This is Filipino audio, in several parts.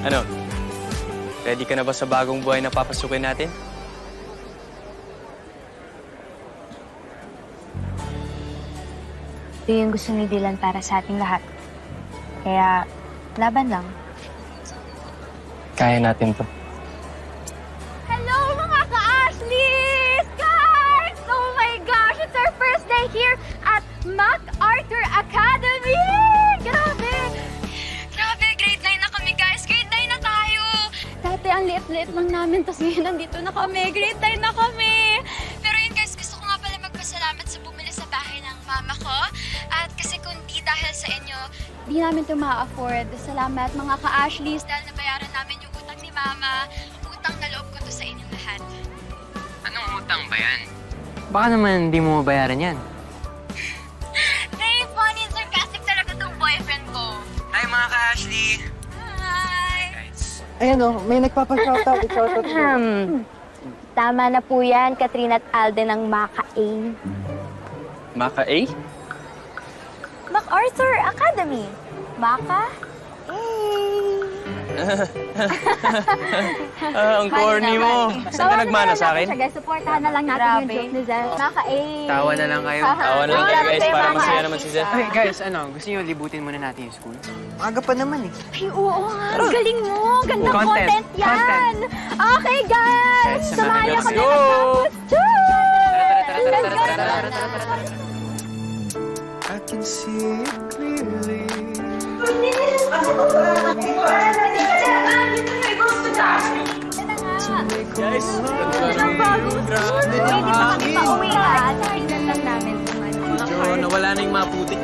Ano? Ready ka na ba sa bagong buhay na papasukin natin? Ito yung gusto ni Dylan para sa ating lahat. Kaya, laban lang. Kaya natin to. Hello, mga ka-Ashleys! Guys! Oh my gosh! It's our first day here at MacArthur Academy! Grabe! Grabe, grade 9 na kami, guys! Grade 9 na tayo! Dati ang liit-liit lang namin, tapos ngayon nandito na kami. Grade 9 na kami! Pero yun, guys, gusto ko nga pala magpasalamat sa bumili sa bahay ng mama ko. At kasi kung di dahil sa inyo, di namin ito ma-afford. Salamat, mga ka-Ashleys, dahil nabayaran namin yung utang ni mama. Utang na loob ko to sa inyong lahat. Anong utang ba yan? Baka naman hindi mo mabayaran yan. Very funny and sarcastic talaga tong boyfriend ko. Hi mga ka-Ashley! Hi! Ayan o, may nagpapag-shoutout. Shoutout ko. Tama na po yan, Katrina at Alden ng Maka-A. Maka-A? MacArthur Academy. Maka-A. Ang corny mo. Saan ka nagmana sa akin? Guys, supportahan na lang natin yung joke ni Zef. Maka-A. Tawa na lang kayo. Tawa na lang kayo, guys, para masaya naman si Zef. Okay guys, gusto niyo libutin muna natin yung school? Aga pa naman eh. Ay, oo nga. Galing mo. Gandang Content. content yan. Okay, guys. Guys, Samahan niyo kami Go! ng Tara, tara, campus. I can see it clearly. Guys, Ang bagong school. Pwede pa kami pauwi ka. Tingnan lang namin kung ano. medyo nawala na yung mga putik.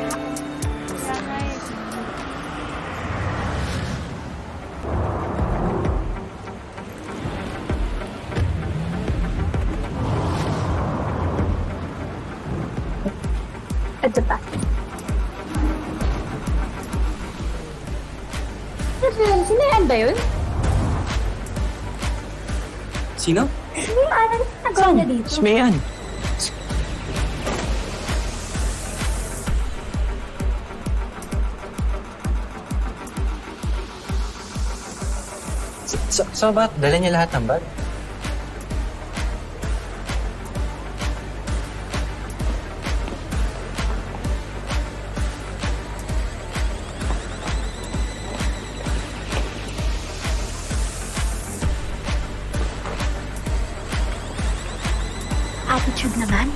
At the back. Sinayan ba yun? Sino? Sino yung anong nagawa niya dito? Si Mayan. So ba? Dala niya lahat ng bag? Attitude naman.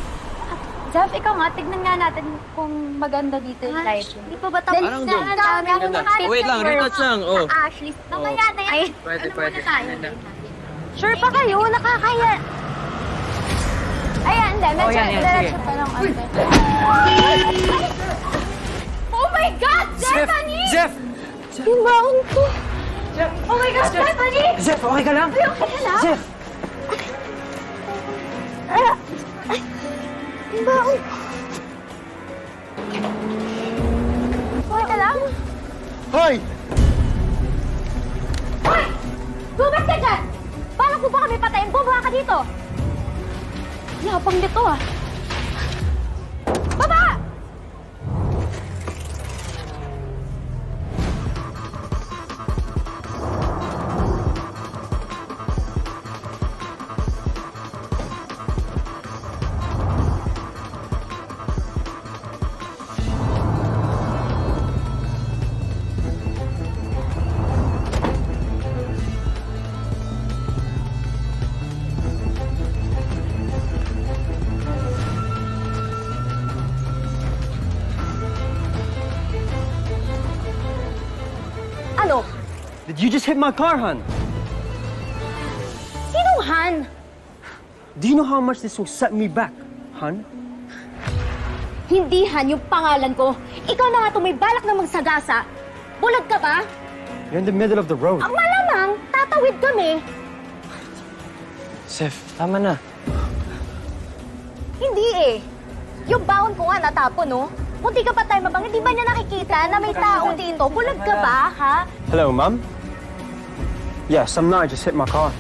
Zaf, ikaw nga, tignan nga natin kung maganda dito yung lighting. Hindi pa ba tapos Parang doon. Ganda. Oh, wait lang, retouch lang. Oh. Ashley, mamaya na yan. Pwede, Ano pwede. muna tayo? Sure pa kayo? Nakakaya. Ayan, hindi. Medyo yan, sige. diretso pa lang. Oh my God! Stephanie! Zef! Yung baon ko. Oh my God, Stephanie! Zef, okay ka lang? Ay, okay ka lang? Zef! Ay, yung baon ko. Okay ka lang? Hoy! Hoy! Gumas ka dyan! Paano ko ba kami patayin? Bumaba ka dito! Yapang nito ah. Baba! Ano? Did you just hit my car, hon? Sinong Han? Do you know how much this will set me back, hon? Hindi Han yung pangalan ko. Ikaw na nga itong may balak na magsagasa. Bulag ka ba? You're in the middle of the road. Ang malamang, tatawid kami. Zef, tama na. Hindi eh. Yung baon ko nga natapon, no? Kung di ka pa tayo mabang, hindi ba niya nakikita na may tao dito? Bulag ka ba, ha? Hello, Mum? Yeah, some night just hit my car.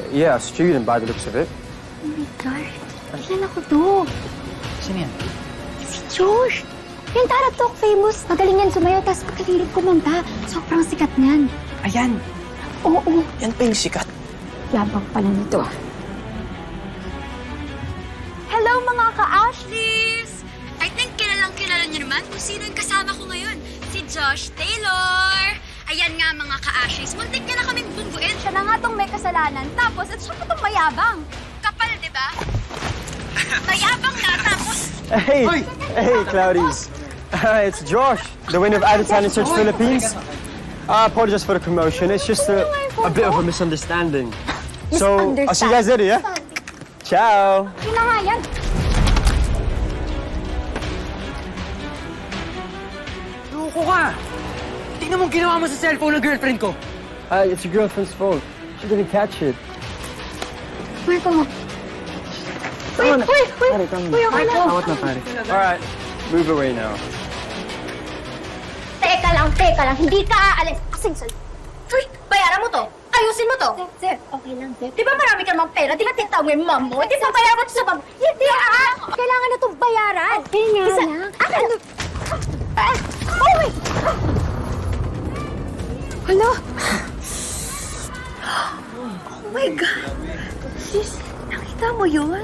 Yeah, a student by the looks of it. Oh my God. Kilala ko to. Sino yan? Si Josh. Yung Tara Talk famous. Magaling yan sumayaw, tapos pagkalilig kumanta. Sobrang sikat niyan. Ayan, Oo, yan pa yung sikat. yabang pala nito. Hello mga ka-Ashleys! I think kilala niyo naman kung sino yung kasama ko ngayon. Si Josh Taylor! Ayan nga mga ka-Ashleys, muntik niya na kaming bungguin. Siya na nga tong may kasalanan, tapos at siya pa tong mayabang. Kapal, di ba? Mayabang na, tapos... Hey, hey, Cloudies. It's Josh, the winner of Idol Talent Search Philippines. I apologize for the commotion. It's just a bit of a misunderstanding. So, I'll see you guys later, yeah? Ciao. Yun na nga yan. Loko ka! Tingnan mo ginawa mo sa cellphone ng girlfriend ko. It's your girlfriend's fault. She didn't catch it. Marco. Uy, okay lang. Alright, move away now. Teka lang. Hindi ka aalis. Asing Uy, bayaran mo to. Ayusin mo to. Sir, okay lang, sir. Di ba marami ka namang pera? Di ba tintaw mo yung mom mo? Di ba bayaran mo to sa mom? Hindi kailangan na itong bayaran. Okay nga lang. Ano? Oh, wait! Hala? Oh my God. Sis, nakita mo yun?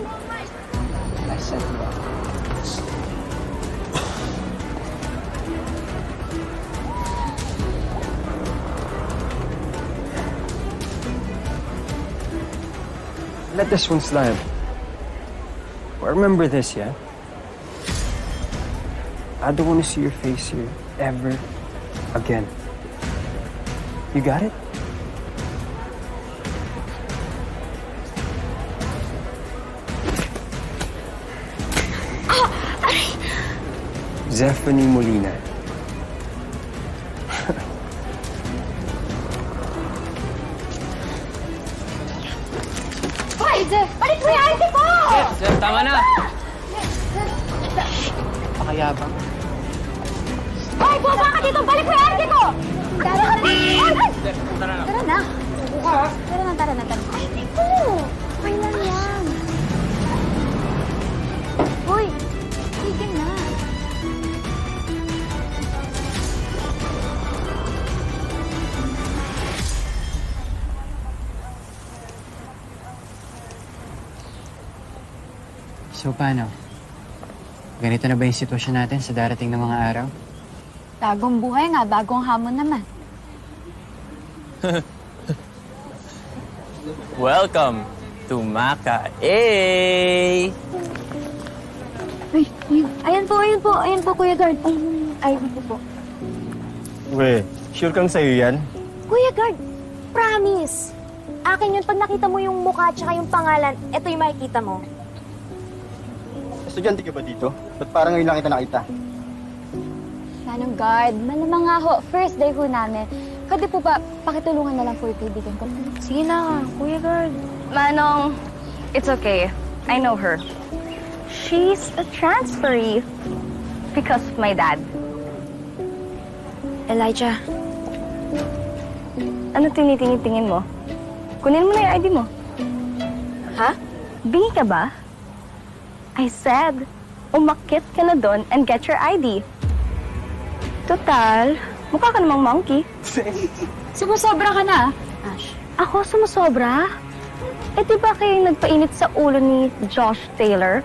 Let this one slide. Well, remember this, yeah? I don't want to see your face here ever again. You got it? Zephanie Molina. Hoy, Jeff! Balik mo yung auntie ko! Sir, tama na! Pakayabang. Hoy, bumaba ka dito! Balik mo yung auntie ko! Tara na! Sir, tara na. Tara na. Tara na. Auntie ko! Okay lang yan. Hoy, sige na. So, paano? Ganito na ba yung sitwasyon natin sa darating na mga araw? Bagong buhay nga, bagong hamon naman. Welcome to Maka. Ayan po, Kuya Guard. Ay, po. Wait, sure kang sa'yo yan? Kuya Guard, promise. Akin yun, pag nakita mo yung mukha at yung pangalan, ito yung makikita mo. Estudyante ka ba dito? Ba't parang ngayon lang kita nakita? Manong Guard, malamang nga ho, first day ho namin. Pwede po ba, pakitulungan na lang po yung kaibigan ko. Sige na, Kuya Guard. Manong, it's okay. I know her. She's a transferee because of my dad. Elijah, Ano tinitingin mo? Kunin mo na yung ID mo. ha? Bingi ka ba? I said, umakit ka na doon and get your ID. Total, mukha ka namang monkey. Sumusobra ka na, Ash. Ako sumusobra? Eh di ba kayo nagpainit sa ulo ni Josh Taylor?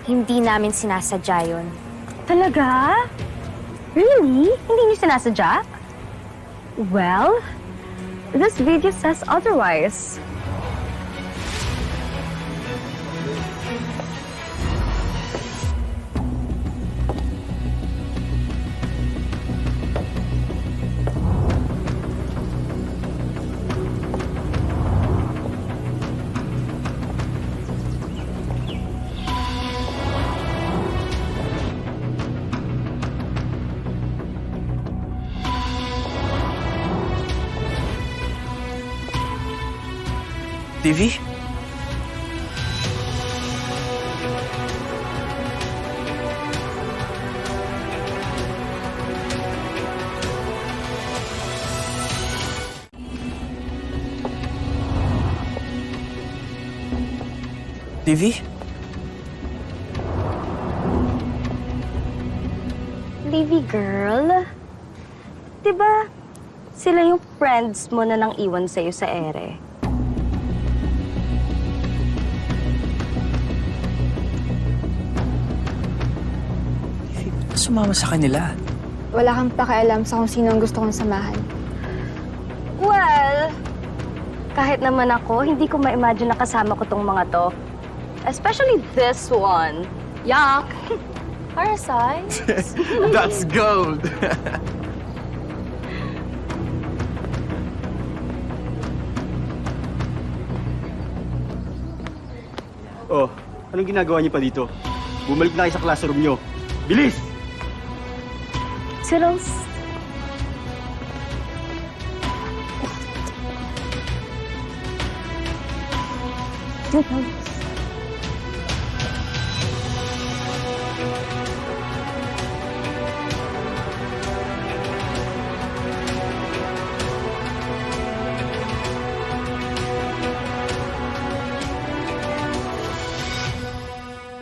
Hindi namin sinasadya yun. Talaga? Really? Hindi niyo sinasadya? Well, this video says otherwise. TV? TV? Baby girl, diba sila yung friends mo na nang iwan sa'yo sa ere? Sumama sa kanila. Wala kang pakialam sa kung sino ang gusto kong samahan. Well, kahit naman ako, hindi ko ma-imagine na kasama ko tong mga to. Especially this one. Yuck! Parasites? That's gold! Oh, anong ginagawa niyo pa dito? Bumalik na kayo sa classroom niyo. Bilis! Toodles. Toodles.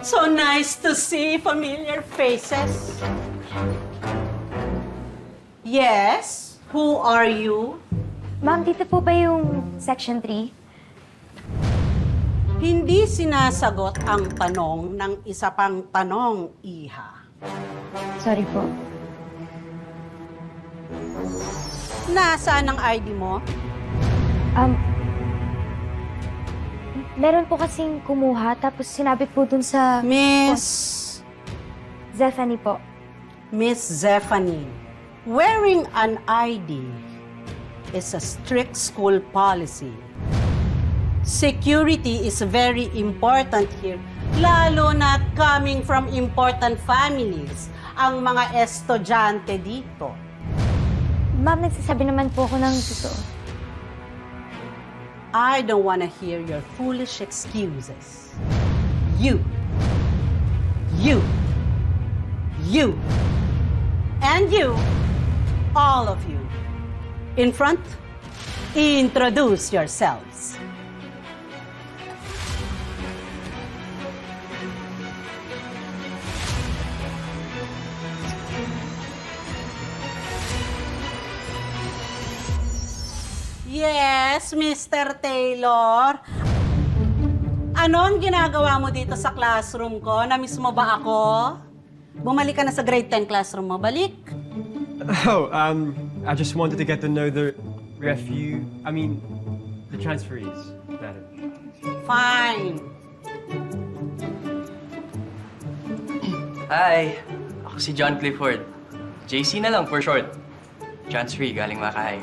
So nice to see familiar faces. Yes, who are you? Ma'am, dito po ba yung Section 3? Hindi sinasagot ang tanong ng isa pang tanong, Iha. Sorry po. Nasaan ang ID mo? Meron po kasing kumuha, tapos sinabit po dun sa Miss Zephanie po. Zephanie, wearing an ID is a strict school policy. Security is very important here, lalo na coming from important families, ang mga estudyante dito. Ma'am, nagsasabi naman po ako ng totoo. I don't want to hear your foolish excuses. You, and you, all of you, in front, introduce yourselves. Yes, Mr. Taylor. Ano ang ginagawa mo dito sa classroom ko? Na-miss mo ba ako? Bumalik ka na sa grade 10 classroom mo. Balik. Oh, I just wanted to get to know the the transferees better. Fine. Hi! Ako si John Clifford. JC na lang for short. Transferee galing Makahay.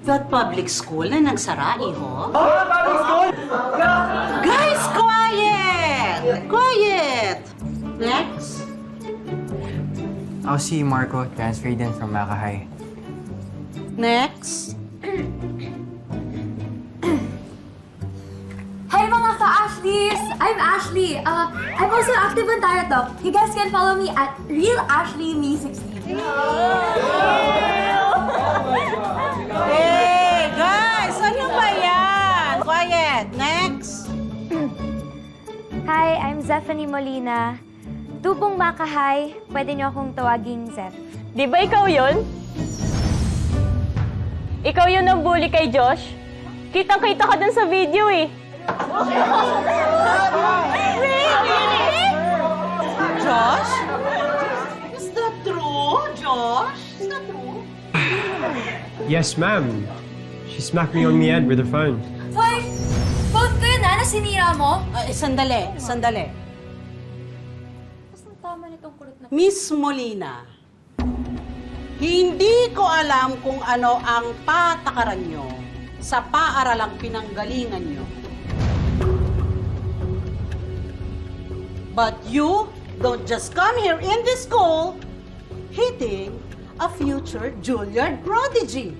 That public school na nagsara, iho? Guys, quiet! Quiet! Next. Ako si Marco, transfer din from Makahay. Next. Hi mga ka-Ashleys! I'm Ashley. I'm also active on TikTok. You guys can follow me at RealAshleyMe16. Hey, guys! Ano ba yan? Quiet. Next. Hi, I'm Zephanie Molina. Tubong Makahay, pwede niyo akong tawaging Zeph. Di ba ikaw yun? Ikaw yun ang bully kay Josh? Kitang-kita ka dun sa video eh. Josh? Is that true, Josh? Is that true? Yes, ma'am. She smacked me on the head with her phone. Hoy! Phone ko yun na sinira mo? Sandali, sandali. Ang tama nitong kulot na... Miss Molina, hindi ko alam kung ano ang patakaran nyo sa paaralang pinanggalingan nyo. But you don't just come here in this school hitting a future Juilliard prodigy.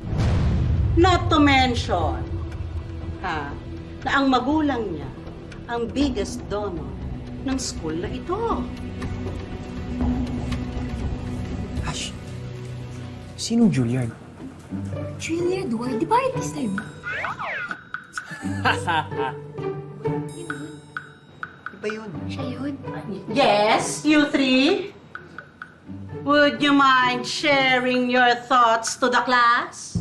Not to mention, na ang magulang niya ang biggest donor ng school na ito. Ash, sinong Juilliard? Julia, di ba artista yun? Iba yun. Siya yun. Yes, you three. would you mind sharing your thoughts to the class?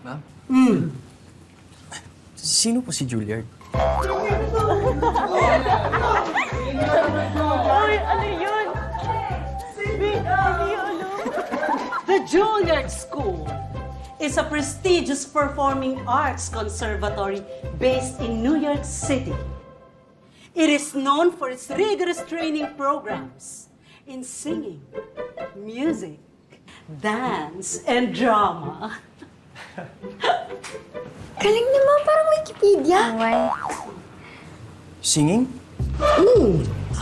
Ma'am? Hmm. Sino po si Juilliard? The Juilliard School is a prestigious performing arts conservatory based in New York City. It is known for its rigorous training programs in singing, music, dance, and drama. Galing naman, parang Wikipedia. Singing?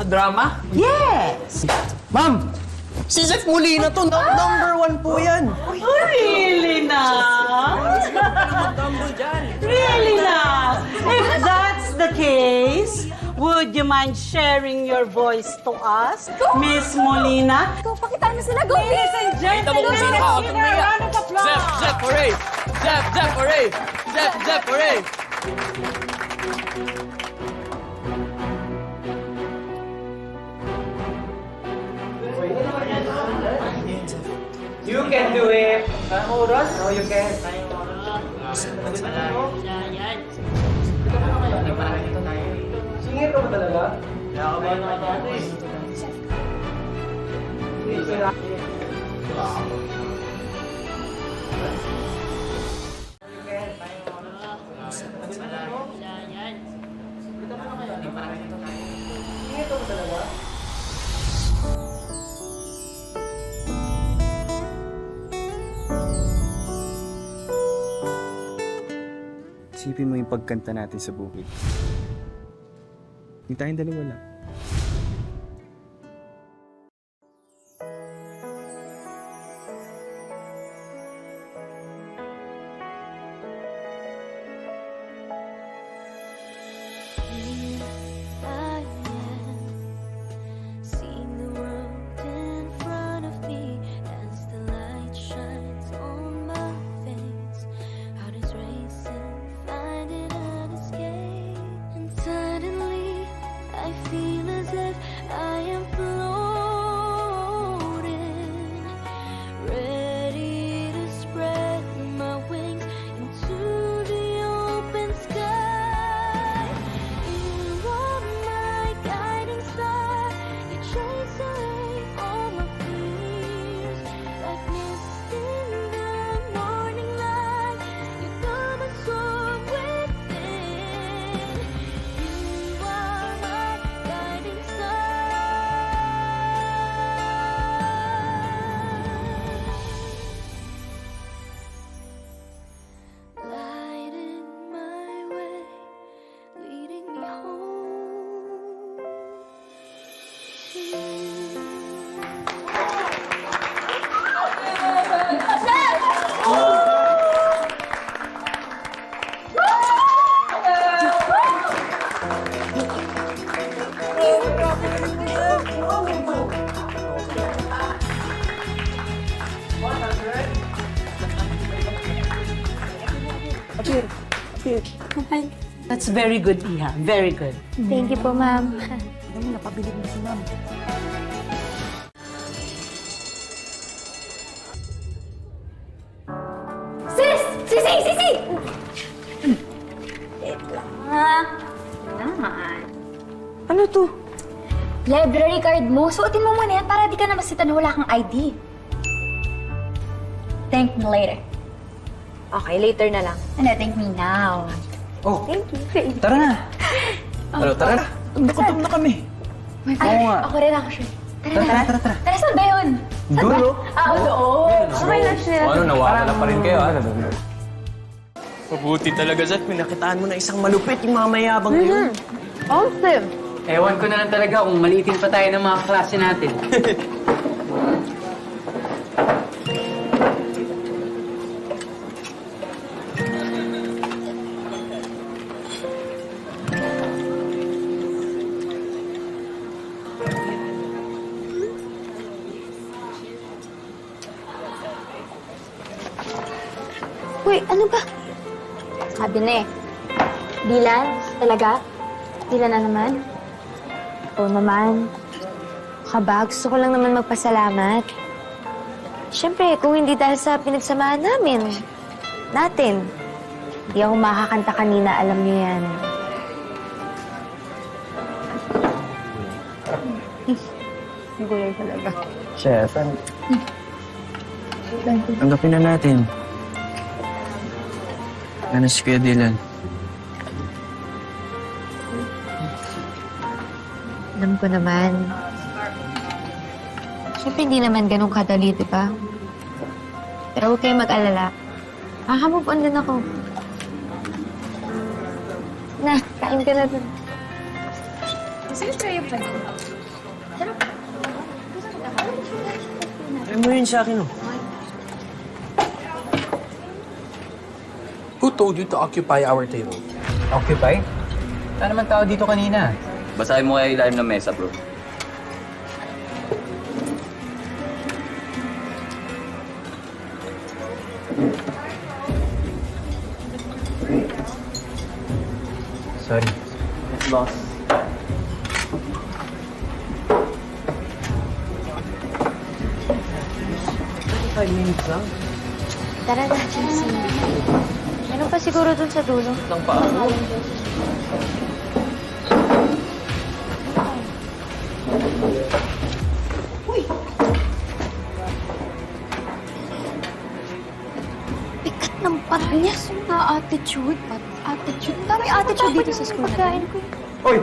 Drama? Yes! Ma'am! Si Zef Molina to! Number 1 po yan! Really na? Really na? If that's the case, would you mind sharing your voice to us, Miss Molina? Go, pakitaan mo sila. Go, Ladies and gentlemen, give her a round of applause! Zef, hooray! Zef, hooray! Zef, hooray! You can do it! Oras? Oh, you can. Singir ka ba talaga? Isipin mo yung pagkanta natin sa bukid. Yung tayong dalawa lang. I am seeing the world in front of me as the light shines on my face. Heart is racing, finding an escape, and suddenly I feel as if I am floating, ready to spread my wings into the open sky. You are my guiding star. You chase away all my fears, like mist in the morning light. You come and soar within. You are my guiding star. Lighting my way, leading me home to you. That's very good, Iha. Very good. Thank you po, ma'am. Sis! Sisi! Sisi! Wait lang, ha? Naman. Ano to? Library card mo. Suotin mo muna yan para di ka na masita na wala kang ID. Thank me later. Okay, later na lang. Ano, thank me now. Oh, Thank you. tara na! Tara na! Nakutom na kami! Ay, ako rin ako sure. Tara. Tara, saan ba yun? Dulo? Doon. Okay, lunch nila. Ano, nawawala pa rin kayo, ha? Mabuti talaga, Zef. Minakitaan mo na isang malupit yung mga mayabang yun. Awesome! Ewan ko na lang talaga kung maliitin pa tayo ng mga klase natin. Uy, ano ba? Sabi na eh. Dylan? Talaga? Dylan na naman? Oo naman. Kaba, gusto ko lang naman magpasalamat. Siyempre, kung hindi dahil sa pinagsamahan natin, hindi ako makakanta kanina, alam niyo yan. Gulay talaga. Chef, tanggapin na natin. Ano si Kuya Dylan? Alam ko naman. Siyempre, hindi naman ganun kadali, di ba? Pero huwag kayong mag-alala. Move on din ako. Na, kain ka na dun. Sige, try yung pan. Try mo yun sa akin, oh. Who told you to occupy our table? Occupy? Wala naman tao dito kanina. Basahin mo kaya ilalim ng mesa, bro. Sorry. Boss. Tara na, JC. Meron pa siguro dun sa dulo. Lang pa ako. Bigat ng parehas na attitude. Attitude. Dami attitude dito sa school natin. Oi!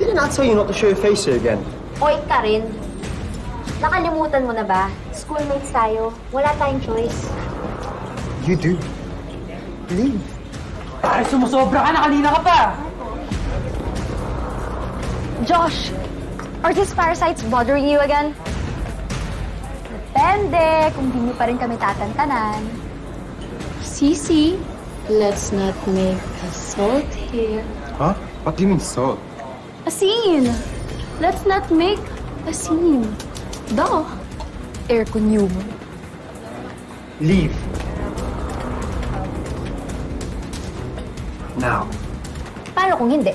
Didn't I tell you not to show your face here again? Oy, ka rin. Nakalimutan mo na ba? Schoolmates tayo. Wala tayong choice. You do. Leave. Pare, sumusobra ka na, kanina ka pa! Josh, are these parasites bothering you again? Depende kung di mo pa rin kami tatantanan. Sisi, let's not make assault here. Huh? What do you mean salt? A scene. Let's not make a scene. Duh. Aircon yun. Leave. Now. Paano kung hindi?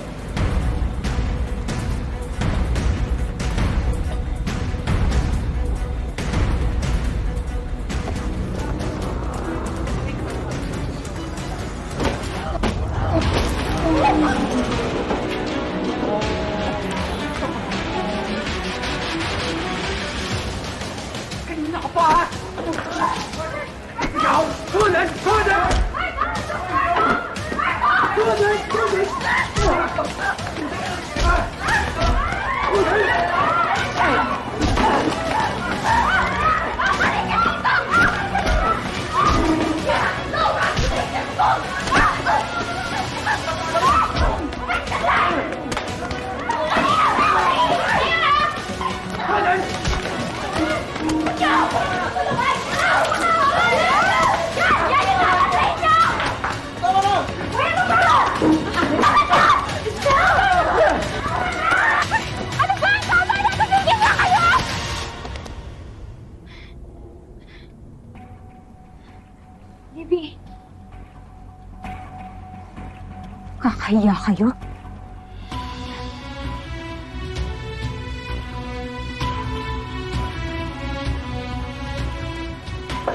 Baby. Kakahiya kayo?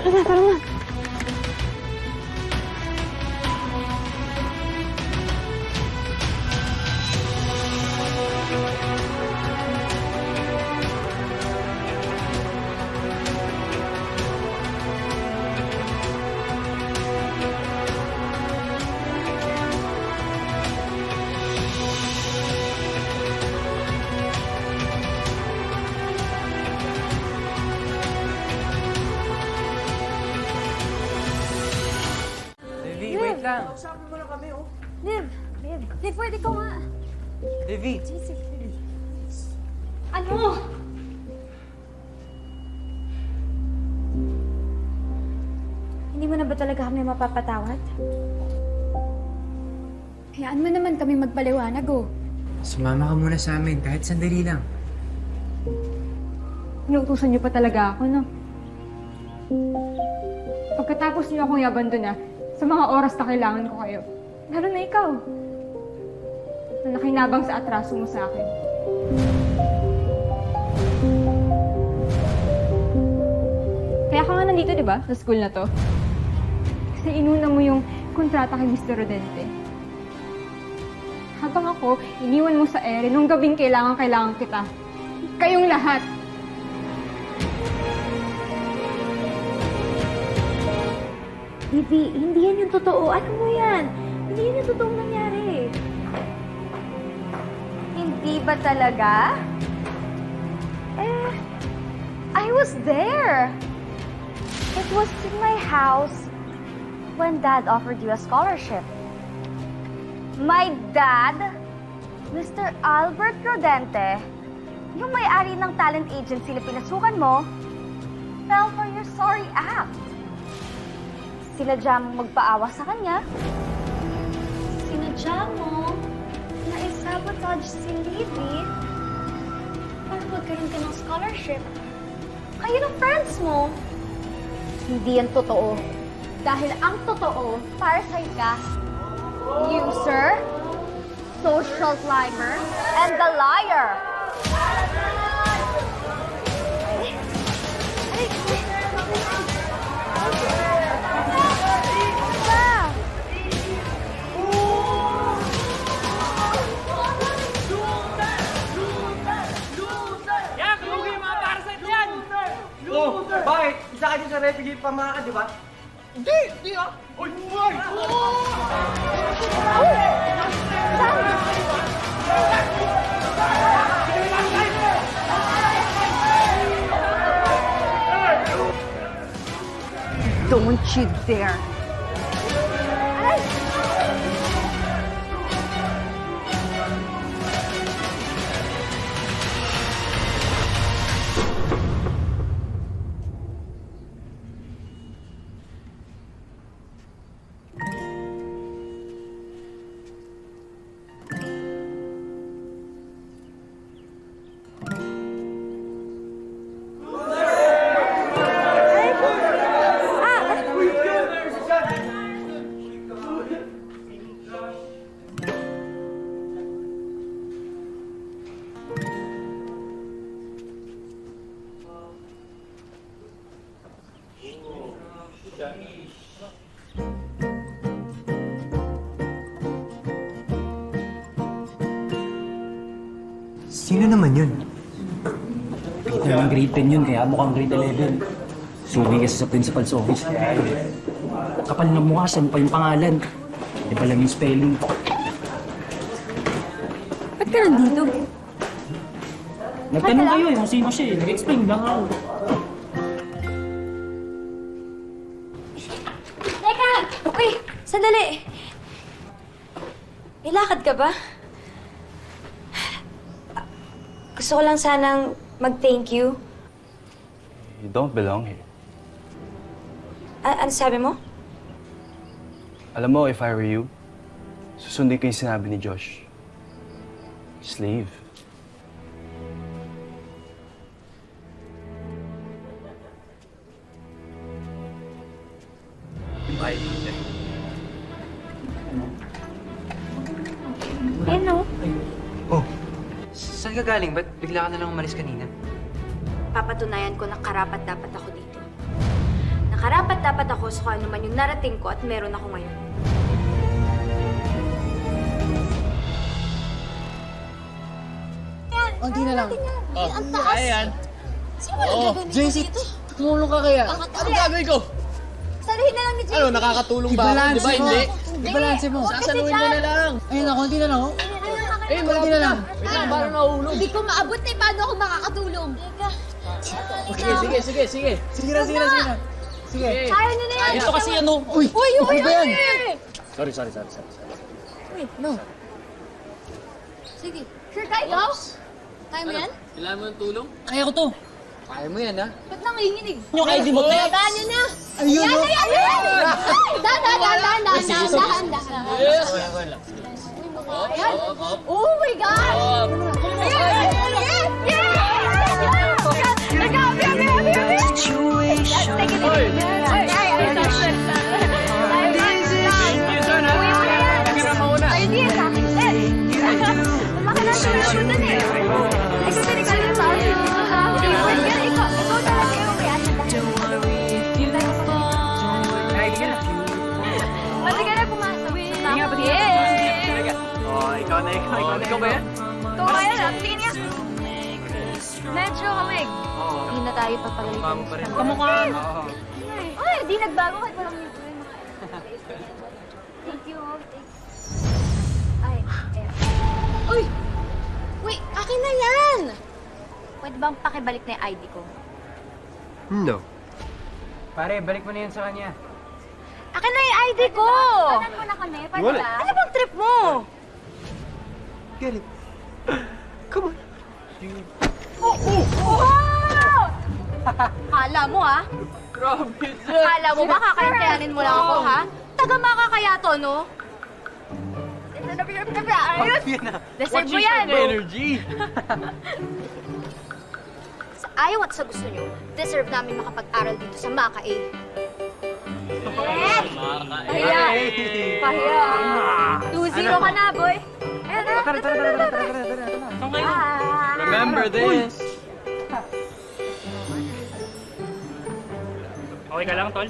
Tara na. Devi, wait lang. Liv, pwede ko nga. Devi. Ano? Hindi mo na ba talaga kami mapapatawad? Hayaan mo naman kami magpaliwanag, oh. Sumama ka muna sa amin, kahit sandali lang. Inuutusan niyo pa talaga ako, no? Pagkatapos niyo akong i-abandon na, sa mga oras na kailangan ko kayo, Lalo na ikaw. Na nakinabang sa atraso mo sa akin. Kaya ka nga nandito, di ba? Sa school na to. Kasi inuna mo yung kontrata kay Mr. Rodente. Habang ako, iniwan mo sa ere nung gabing kailangan kita. Kayong lahat. Bibi, hindi yan yung totoo. Alam mo yan. Hindi yan yung totoong nangyari. Hindi ba talaga? I was there. It was in my house when Dad offered you a scholarship. My dad, Mr. Albert Rodente, yung may-ari ng talent agency na pinasukan mo, fell for your sorry act. Sinadya mong magpaawa sa kanya. Sinadya mo na isabotage si Libby para magkaroon ka ng scholarship. Kayo ng friends mo. Hindi yan totoo. Dahil ang totoo, para sa'yo ka, user, social climber, and the liar. Oh, bakit? Isa ka din sa refugee pamakan, di ba? Hindi ah! Uy! Uy! Don't you dare. Sino naman yun? Kita naman grade 10 yun, kaya mukhang grade 11. Sugi kasi sa principal's office. Kapal na mukha, saan pa yung pangalan? Di ba lang yung spelling? Ba't ka nandito? Nagtanong kayo eh, kung sino siya eh. Nag-explain lang ako. Teka! Uy, sandali. May lakad ka ba? Gusto ko lang sanang mag-thank you. You don't belong here. Ano sabi mo? Alam mo, if I were you, susundin ko yung sinabi ni Josh. Slave. Bye. Ano? Saan ka galing? Ba't bigla ka na lang umalis kanina? Papatunayan ko na karapat-dapat ako dito. Nakarapat-dapat ako sa kung ano man yung narating ko at meron ako ngayon. Konti na lang. Ang taas. Ayan. Sino wala gagawin dito? Tumulong ka kaya. Ano gagawin ko? Saluhin na lang ni JC. Ano, nakakatulong ba ako? Di ba hindi? Ibalanse mo. Sasaluhin ko na lang. Ayun na, konti na lang oh. Eh, konti na lang. Wait lang, parang nahulog. Hindi ko maabot eh. Paano ako makakatulong? Sige. Sige na. Sige. Kaya nyo na yan. Ito kasi ano. Uy, Uy! Sorry. Wait, no. Sige. Sure ka ikaw? Kaya mo yan? Kailangan mo ng tulong? Kaya ko to. Kaya mo yan, ha? Ba't nanginginig? Yung ID mo, te. Tandaan nyo na! Ayun, no? Dahan. Oh my God! Ikaw ba yan? Ito kaya lang, tingin niya. Medyo kamig. Hindi na tayo papagalitan. Kamukha. Ay, di nagbago kahit walang nito. Thank you. Ay, eh. Uy! Wait, akin na yan! Pwede bang pakibalik na yung ID ko? No. Pare, balik mo na yun sa kanya. Akin na yung ID ko! Panan mo na kami, You pwede want it? ba? Ano bang trip mo? Get it. Come on. Wow! Kala mo, ha? Grabe Kala mo ba kakayanin mo lang ako, ha? Taga-maka kaya to, no? Deserve mo yan! energy. Sa ayaw at sa gusto nyo, deserve namin makapag-aral dito sa Maka A. Pahiya! Pahiya! 2-0 ka na, boy! Ayan na! Remember this. Okay ka lang, tol?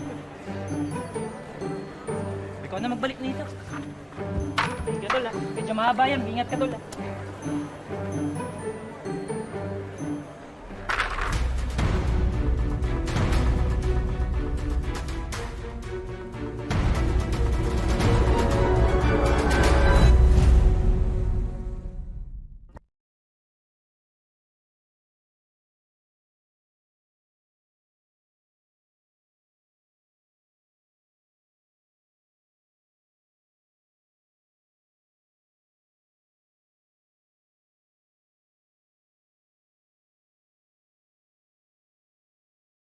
Ikaw na magbalik nito. Sige, tol, ah. Medyo mahaba yan. Ingat ka, tol, ah.